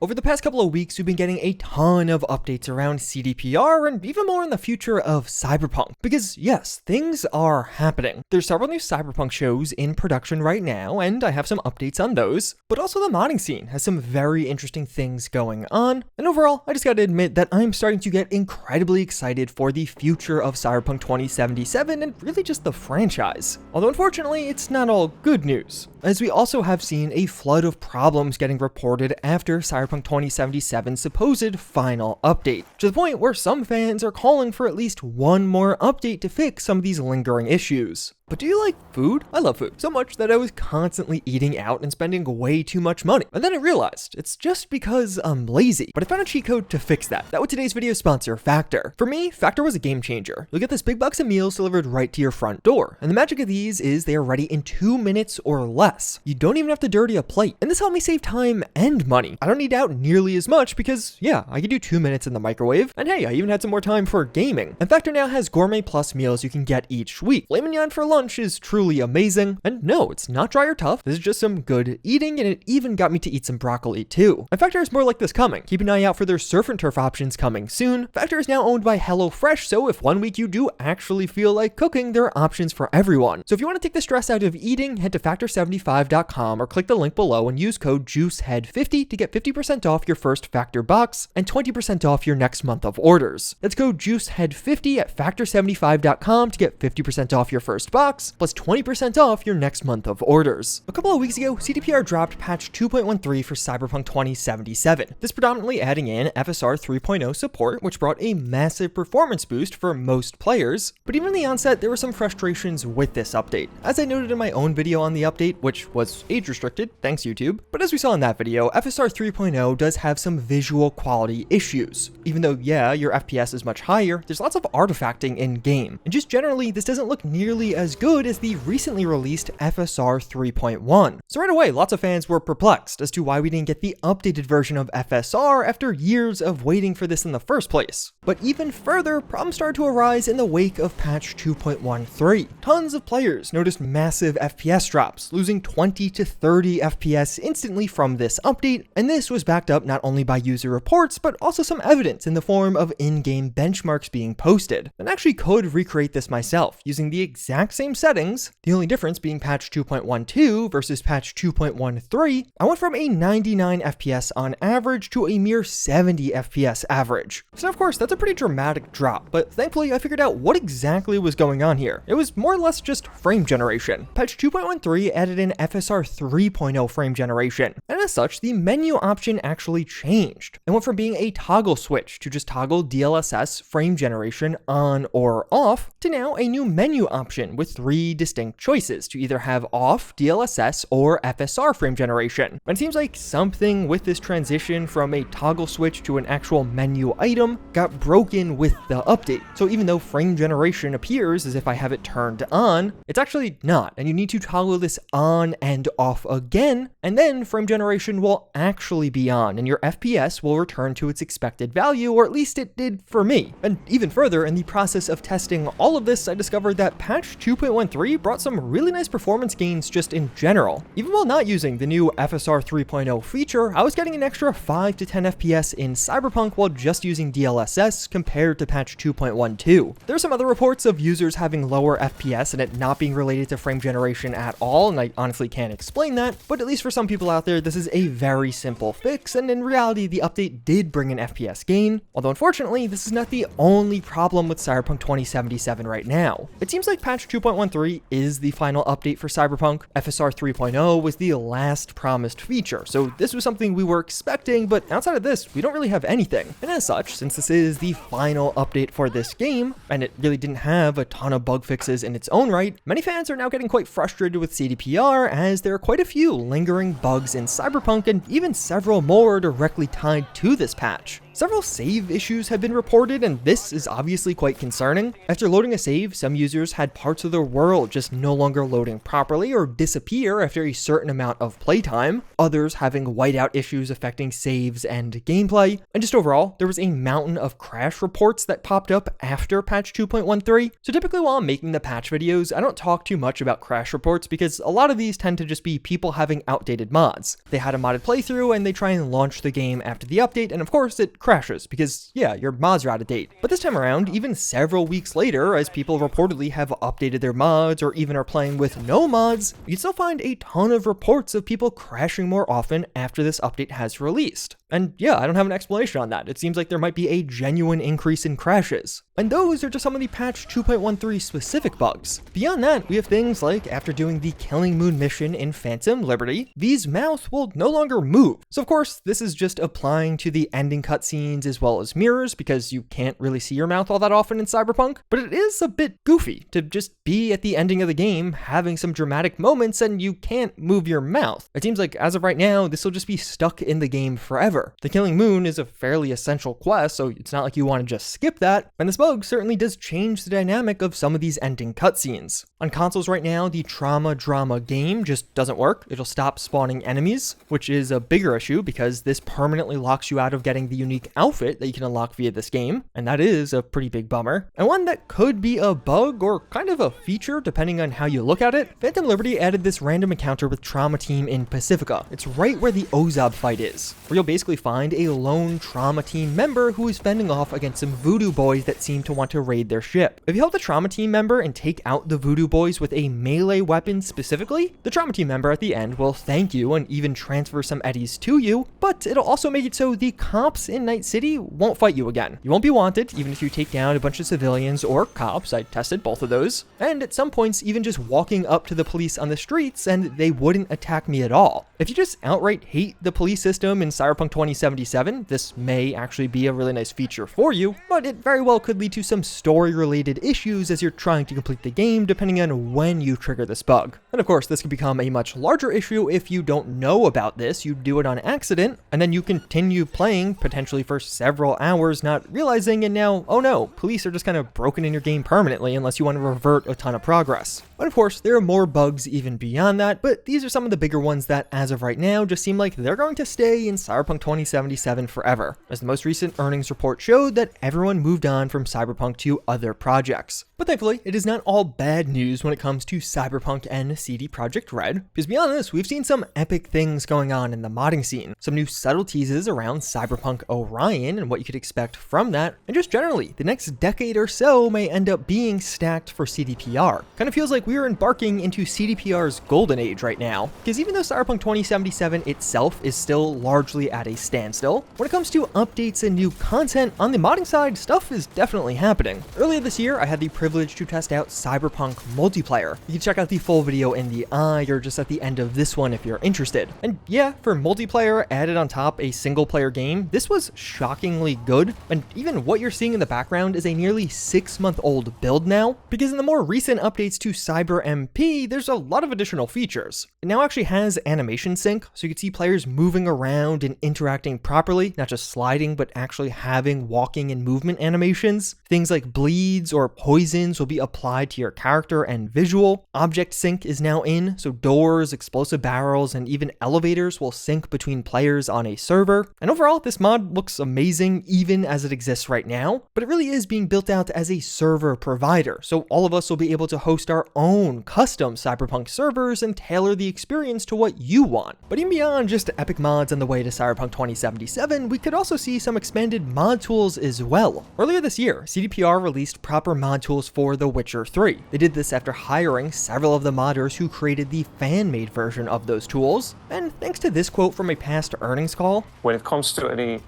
Over the past couple of weeks, we've been getting a ton of updates around CDPR and even more in the future of Cyberpunk. Because yes, things are happening. There's several new Cyberpunk shows in production right now, and I have some updates on those. But also the modding scene has some very interesting things going on. And overall, I just gotta admit that I'm starting to get incredibly excited for the future of Cyberpunk 2077 and really just the franchise. Although unfortunately, it's not all good news, as we also have seen a flood of problems getting reported after Cyberpunk 2077's supposed final update, to the point where some fans are calling for at least one more update to fix some of these lingering issues. But do you like food? I love food so much that I was constantly eating out and spending way too much money. And then I realized it's just because I'm lazy. But I found a cheat code to fix that. That was today's video sponsor, Factor. For me, Factor was a game changer. You'll get this big box of meals delivered right to your front door. And the magic of these is they are ready in 2 minutes or less. You don't even have to dirty a plate. And this helped me save time and money. I don't need out nearly as much because, yeah, I can do 2 minutes in the microwave. And hey, I even had some more time for gaming. And Factor now has gourmet plus meals you can get each week. Filet mignon for lunch is truly amazing, and no, it's not dry or tough. This is just some good eating, and it even got me to eat some broccoli too. And Factor has more like this coming. Keep an eye out for their surf and turf options coming soon. Factor is now owned by HelloFresh, so if one week you do actually feel like cooking, there are options for everyone. So if you want to take the stress out of eating, head to factor75.com or click the link below and use code JuiceHead50 to get 50% off your first Factor box and 20% off your next month of orders. That's code JuiceHead50 at factor75.com to get 50% off your first box, plus 20% off your next month of orders. A couple of weeks ago, CDPR dropped patch 2.13 for Cyberpunk 2077. This predominantly adding in FSR 3.0 support, which brought a massive performance boost for most players. But even in the onset, there were some frustrations with this update. As I noted in my own video on the update, which was age restricted, thanks YouTube. But as we saw in that video, FSR 3.0 does have some visual quality issues. Even though, yeah, your FPS is much higher, there's lots of artifacting in game. And just generally, this doesn't look nearly as good as the recently released FSR 3.1. So right away, lots of fans were perplexed as to why we didn't get the updated version of FSR after years of waiting for this in the first place. But even further, problems started to arise in the wake of patch 2.13. Tons of players noticed massive FPS drops, losing 20 to 30 FPS instantly from this update, and this was backed up not only by user reports, but also some evidence in the form of in-game benchmarks being posted. And I actually could recreate this myself using the exact same settings, the only difference being patch 2.12 versus patch 2.13, I went from a 99 FPS on average to a mere 70 FPS average. So of course, that's a pretty dramatic drop, but thankfully I figured out what exactly was going on here. It was more or less just frame generation. Patch 2.13 added in FSR 3.0 frame generation, and as such, the menu option actually changed. It went from being a toggle switch to just toggle DLSS frame generation on or off, to now a new menu option with 3 distinct choices to either have off, DLSS, or FSR frame generation. And it seems like something with this transition from a toggle switch to an actual menu item got broken with the update. So even though frame generation appears as if I have it turned on, it's actually not, and you need to toggle this on and off again, and then frame generation will actually be on, and your FPS will return to its expected value, or at least it did for me. And even further, in the process of testing all of this, I discovered that patch 2.13 brought some really nice performance gains just in general. Even while not using the new FSR 3.0 feature, I was getting an extra 5 to 10 FPS in Cyberpunk while just using DLSS compared to patch 2.12. There are some other reports of users having lower FPS and it not being related to frame generation at all, and I honestly can't explain that, but at least for some people out there, this is a very simple fix, and in reality, the update did bring an FPS gain, although unfortunately, this is not the only problem with Cyberpunk 2077 right now. It seems like patch 2.13 is the final update for Cyberpunk. FSR 3.0 was the last promised feature, so this was something we were expecting, but outside of this, we don't really have anything. And as such, since this is the final update for this game, and it really didn't have a ton of bug fixes in its own right, many fans are now getting quite frustrated with CDPR as there are quite a few lingering bugs in Cyberpunk, and even several more directly tied to this patch. Several save issues have been reported, and this is obviously quite concerning. After loading a save, some users had parts of their world just no longer loading properly or disappear after a certain amount of playtime, others having whiteout issues affecting saves and gameplay, and just overall, there was a mountain of crash reports that popped up after patch 2.13. So typically while I'm making the patch videos, I don't talk too much about crash reports because a lot of these tend to just be people having outdated mods. They had a modded playthrough and they try and launch the game after the update, and of course it crashes because, yeah, your mods are out of date. But this time around, even several weeks later, as people reportedly have updated their mods or even are playing with no mods, you can still find a ton of reports of people crashing more often after this update has released. And yeah, I don't have an explanation on that. It seems like there might be a genuine increase in crashes. And those are just some of the patch 2.13 specific bugs. Beyond that, we have things like after doing the Killing Moon mission in Phantom Liberty, V's mouth will no longer move. So of course, this is just applying to the ending cutscenes as well as mirrors because you can't really see your mouth all that often in Cyberpunk, but it is a bit goofy to just be at the ending of the game having some dramatic moments and you can't move your mouth. It seems like as of right now, this will just be stuck in the game forever. The Killing Moon is a fairly essential quest, so it's not like you want to just skip that, and this bug certainly does change the dynamic of some of these ending cutscenes. On consoles right now, the Trauma Drama game just doesn't work. It'll stop spawning enemies, which is a bigger issue because this permanently locks you out of getting the unique outfit that you can unlock via this game, and that is a pretty big bummer. And one that could be a bug or kind of a feature depending on how you look at it, Phantom Liberty added this random encounter with Trauma Team in Pacifica. It's right where the Ozab fight is, where you'll basically find a lone Trauma Team member who is fending off against some voodoo boys that seem to want to raid their ship. If you help the Trauma Team member and take out the voodoo boys with a melee weapon specifically, the Trauma Team member at the end will thank you and even transfer some eddies to you, but it'll also make it so the cops in Night City won't fight you again. You won't be wanted, even if you take down a bunch of civilians or cops. I tested both of those. And at some points, even just walking up to the police on the streets and they wouldn't attack me at all. If you just outright hate the police system in Cyberpunk 2077, this may actually be a really nice feature for you, but it very well could lead to some story-related issues as you're trying to complete the game, depending on when you trigger this bug. And of course, this can become a much larger issue if you don't know about this, you do it on accident, and then you continue playing, potentially for several hours, not realizing, and now, oh no, police are just kind of broken in your game permanently unless you want to revert a ton of progress. But of course, there are more bugs even beyond that, but these are some of the bigger ones that, as of right now, just seem like they're going to stay in Cyberpunk 2077 forever, as the most recent earnings report showed that everyone moved on from Cyberpunk to other projects. But thankfully, it is not all bad news when it comes to Cyberpunk and CD Projekt Red, because beyond this, we've seen some epic things going on in the modding scene, some new subtle teases around Cyberpunk Orion and what you could expect from that, and just generally, the next decade or so may end up being stacked for CDPR. Kind of feels like we are embarking into CDPR's golden age right now, because even though Cyberpunk 2077 itself is still largely at a standstill, when it comes to updates and new content, on the modding side, stuff is definitely happening. Earlier this year, I had the privilege to test out Cyberpunk Multiplayer. You can check out the full video in the eye or just at the end of this one if you're interested. And yeah, for multiplayer added on top a single player game, this was shockingly good, and even what you're seeing in the background is a nearly 6-month-old build now, because in the more recent updates to CyberMP, there's a lot of additional features. It now actually has animation sync, so you can see players moving around and interacting properly, not just sliding, but actually having walking and movement animations. Things like bleeds or poisons will be applied to your character and visual. Object sync is now in, so doors, explosive barrels, and even elevators will sync between players on a server. And overall, this mod looks amazing even as it exists right now, but it really is being built out as a server provider, so all of us will be able to host our own custom Cyberpunk servers and tailor the experience to what you want. But even beyond just epic mods on the way to Cyberpunk 2077, we could also see some expanded mod tools as well. Earlier this year, CDPR released proper mod tools for The Witcher 3. They did this after hiring several of the modders who created the fan-made version of those tools, and thanks to this quote from a past earnings call, when it comes to any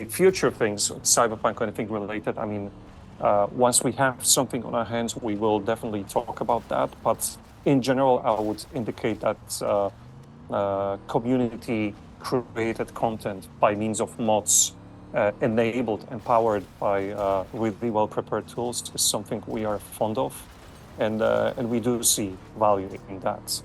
future things, Cyberpunk, anything related, I mean, once we have something on our hands, we will definitely talk about that. But in general, I would indicate that community-created content by means of mods, enabled and powered by really well-prepared tools, is something we are fond of, and we do see value in that.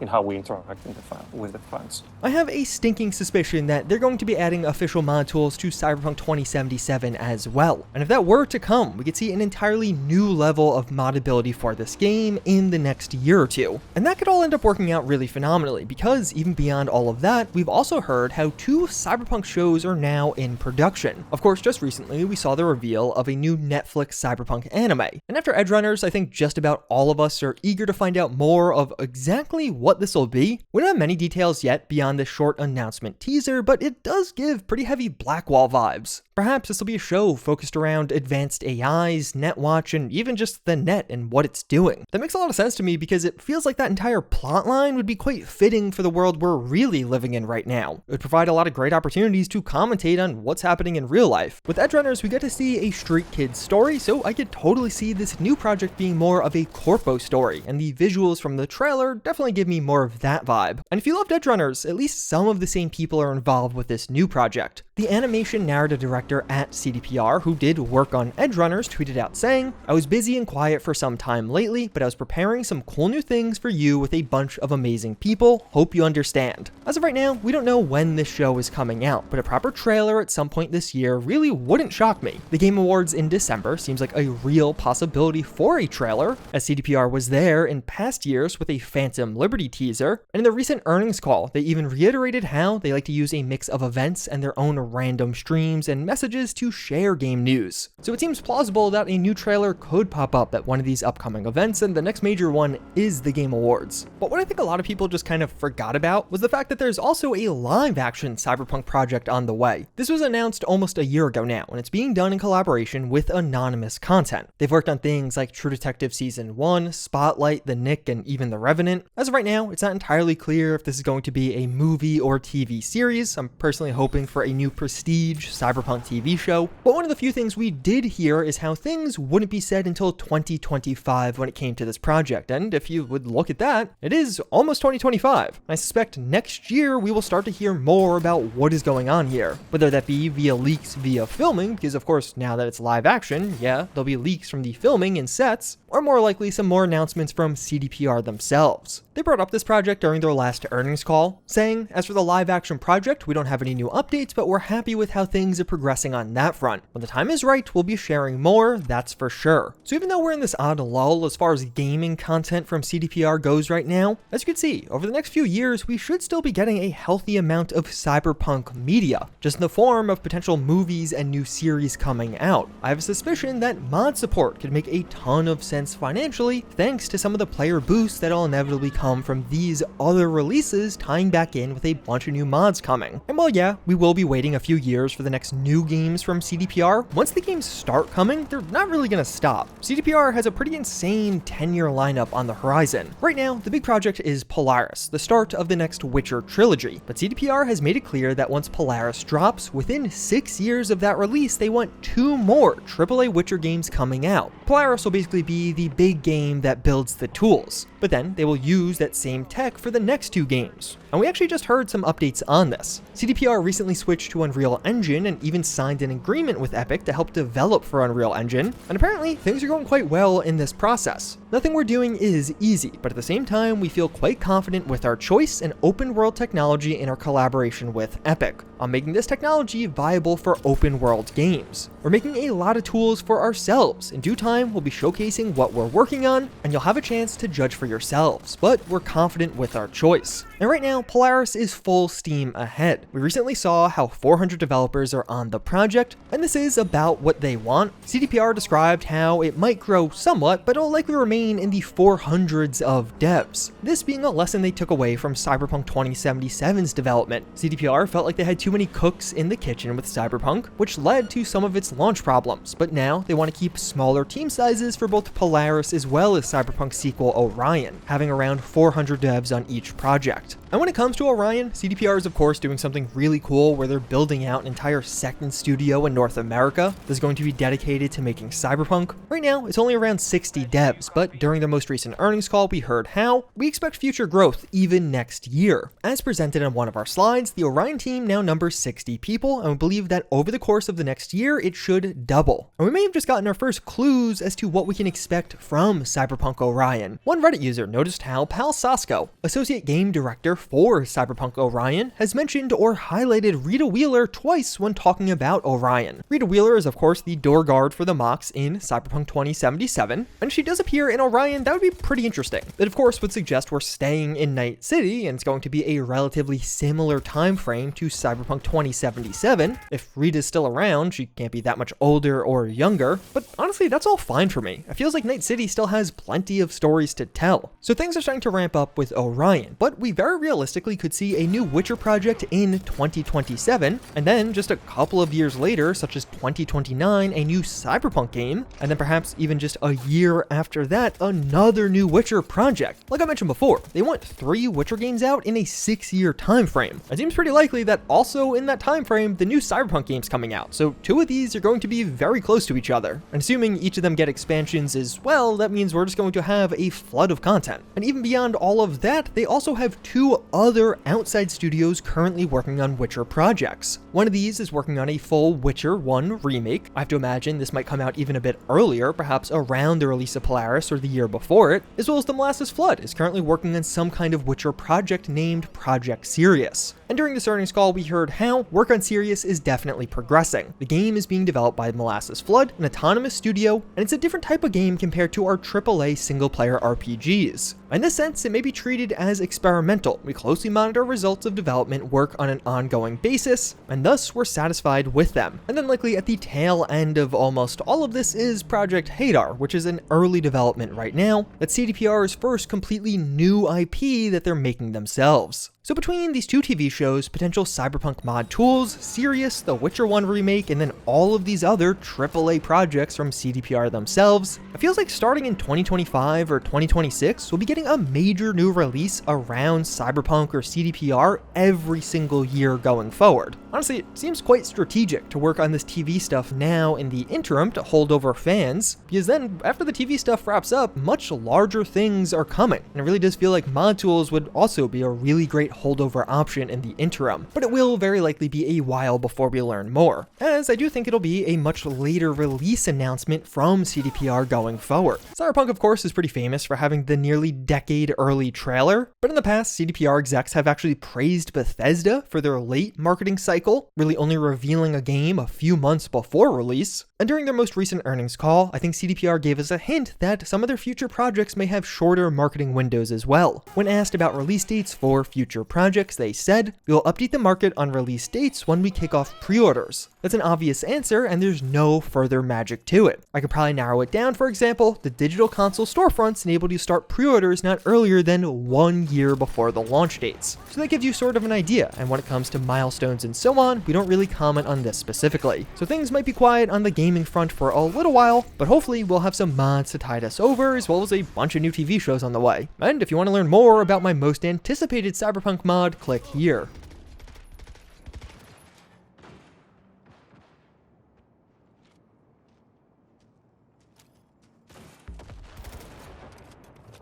in how we interact with the fans. I have a stinking suspicion that they're going to be adding official mod tools to Cyberpunk 2077 as well. And if that were to come, we could see an entirely new level of moddability for this game in the next year or two. And that could all end up working out really phenomenally, because even beyond all of that, we've also heard how 2 Cyberpunk shows are now in production. Of course, just recently, we saw the reveal of a new Netflix Cyberpunk anime. And after Edgerunners, I think just about all of us are eager to find out more of exactly what this will be. We don't have many details yet beyond the short announcement teaser, but it does give pretty heavy Blackwall vibes. Perhaps this will be a show focused around advanced AIs, netwatch, and even just the net and what it's doing. That makes a lot of sense to me because it feels like that entire plotline would be quite fitting for the world we're really living in right now. It would provide a lot of great opportunities to commentate on what's happening in real life. With Edgerunners, we get to see a street kid story, so I could totally see this new project being more of a corpo story, and the visuals from the trailer definitely give me more of that vibe. And if you loved Edgerunners, at least some of the same people are involved with this new project. The animation narrative director at CDPR, who did work on Edgerunners, tweeted out saying, "I was busy and quiet for some time lately, but I was preparing some cool new things for you with a bunch of amazing people. Hope you understand." As of right now, we don't know when this show is coming out, but a proper trailer at some point this year really wouldn't shock me. The Game Awards in December seems like a real possibility for a trailer, as CDPR was there in past years with a Phantom Liberty teaser, and in the recent earnings call, they even reiterated how they like to use a mix of events and their own random streams and messages to share game news. So it seems plausible that a new trailer could pop up at one of these upcoming events, and the next major one is the Game Awards. But what I think a lot of people just kind of forgot about was the fact that there's also a live-action Cyberpunk project on the way. This was announced almost a year ago now, and it's being done in collaboration with anonymous content. They've worked on things like True Detective Season 1, Spotlight, The Nick, and even The Revenant. As of right now, it's not entirely clear if this is going to be a movie or TV series. I'm personally hoping for a new prestige Cyberpunk TV show. But one of the few things we did hear is how things wouldn't be said until 2025 when it came to this project. And if you would look at that, it is almost 2025. I suspect next year we will start to hear more about what is going on here. Whether that be via leaks via filming, because of course now that it's live action, yeah, there'll be leaks from the filming and sets, or more likely some more announcements from CDPR themselves. They brought up this project during their last earnings call, saying, "As for the live action project, we don't have any new updates, but we're happy with how things are progressing on that front. When the time is right, we'll be sharing more, that's for sure." So even though we're in this odd lull as far as gaming content from CDPR goes right now, as you can see, over the next few years, we should still be getting a healthy amount of Cyberpunk media, just in the form of potential movies and new series coming out. I have a suspicion that mod support could make a ton of sense financially, thanks to some of the player boosts that'll inevitably come from these other releases tying back in with a bunch of new mods coming. And while yeah, we will be waiting a few years for the next new games from CDPR, once the games start coming, they're not really gonna stop. CDPR has a pretty insane 10-year lineup on the horizon. Right now, the big project is Polaris, the start of the next Witcher trilogy, but CDPR has made it clear that once Polaris drops, within 6 years of that release, they want 2 more AAA Witcher games coming out. Polaris will basically be the big game that builds the tools, but then they will use that same tech for the next 2 games. And we actually just heard some updates on this. CDPR recently switched to Unreal Engine and even signed an agreement with Epic to help develop for Unreal Engine, and apparently things are going quite well in this process. Nothing we're doing is easy, but at the same time we feel quite confident with our choice and open world technology in our collaboration with Epic on making this technology viable for open world games. We're making a lot of tools for ourselves. In due time, we'll be showcasing what we're working on, and you'll have a chance to judge for yourselves, but we're confident with our choice. And right now, Polaris is full steam ahead. We recently saw how 400 developers are on the project, and this is about what they want. CDPR described how it might grow somewhat, but it'll likely remain in the 400s of devs. This being a lesson they took away from Cyberpunk 2077's development. CDPR felt like they had too many cooks in the kitchen with Cyberpunk, which led to some of its launch problems, but now they want to keep smaller team sizes for both Polaris as well as Cyberpunk sequel Orion, having around 400 devs on each project. And when it comes to Orion, CDPR is of course doing something really cool where they're building out an entire second studio in North America that's going to be dedicated to making Cyberpunk. Right now, it's only around 60 devs, but but during the most recent earnings call, we heard how we expect future growth even next year. As presented on one of our slides, the Orion team now numbers 60 people, and we believe that over the course of the next year, it should double. And we may have just gotten our first clues as to what we can expect from Cyberpunk Orion. One Reddit user noticed how Pal Sasko, associate game director for Cyberpunk Orion, has mentioned or highlighted Rita Wheeler twice when talking about Orion. Rita Wheeler is of course the door guard for the Mox in Cyberpunk 2077, and she does appear in Orion. That would be pretty interesting. It of course would suggest we're staying in Night City, and it's going to be a relatively similar time frame to Cyberpunk 2077. If Rita's still around, she can't be that much older or younger, but honestly, that's all fine for me. It feels like Night City still has plenty of stories to tell. So things are starting to ramp up with Orion, but we very realistically could see a new Witcher project in 2027, and then just a couple of years later, such as 2029, a new Cyberpunk game, and then perhaps even just a year after that, another new Witcher project. Like I mentioned before, they want 3 Witcher games out in a 6-year time frame. It seems pretty likely that also in that time frame, the new Cyberpunk game's coming out, so 2 of these are going to be very close to each other. And assuming each of them get expansions as well, that means we're just going to have a flood of content. And even beyond all of that, they also have 2 other outside studios currently working on Witcher projects. One of these is working on a full Witcher 1 remake. I have to imagine this might come out even a bit earlier, perhaps around the release of Polaris or the year before it, as well as The Molasses Flood is currently working on some kind of Witcher project named Project Sirius. And during this earnings call, we heard how work on Sirius is definitely progressing. The game is being developed by Molasses Flood, an autonomous studio, and it's a different type of game compared to our AAA single-player RPGs. In this sense, it may be treated as experimental. We closely monitor results of development work on an ongoing basis, and thus we're satisfied with them. And then likely at the tail end of almost all of this is Project Hadar, which is in early development right now. That's CDPR's first completely new IP that they're making themselves. So between these 2 TV shows, potential Cyberpunk mod tools, Sirius, the Witcher 1 remake, and then all of these other AAA projects from CDPR themselves, it feels like starting in 2025 or 2026, we'll be getting a major new release around Cyberpunk or CDPR every single year going forward. Honestly, it seems quite strategic to work on this TV stuff now in the interim to hold over fans, because then after the TV stuff wraps up, much larger things are coming. And it really does feel like mod tools would also be a really great holdover option in the interim, but it will very likely be a while before we learn more, as I do think it'll be a much later release announcement from CDPR going forward. Cyberpunk of course is pretty famous for having the nearly decade early trailer, but in the past CDPR execs have actually praised Bethesda for their late marketing cycle, really only revealing a game a few months before release. And during their most recent earnings call, I think CDPR gave us a hint that some of their future projects may have shorter marketing windows as well. When asked about release dates for future projects, they said, "We will update the market on release dates when we kick off pre-orders." That's an obvious answer, and there's no further magic to it. I could probably narrow it down. For example, the digital console storefronts enable you to start pre-orders not earlier than 1 year before the launch dates. So that gives you sort of an idea, and when it comes to milestones and so on, we don't really comment on this specifically. So things might be quiet on the gaming front for a little while, but hopefully we'll have some mods to tide us over, as well as a bunch of new TV shows on the way. And if you want to learn more about my most anticipated Cyberpunk mod, click here.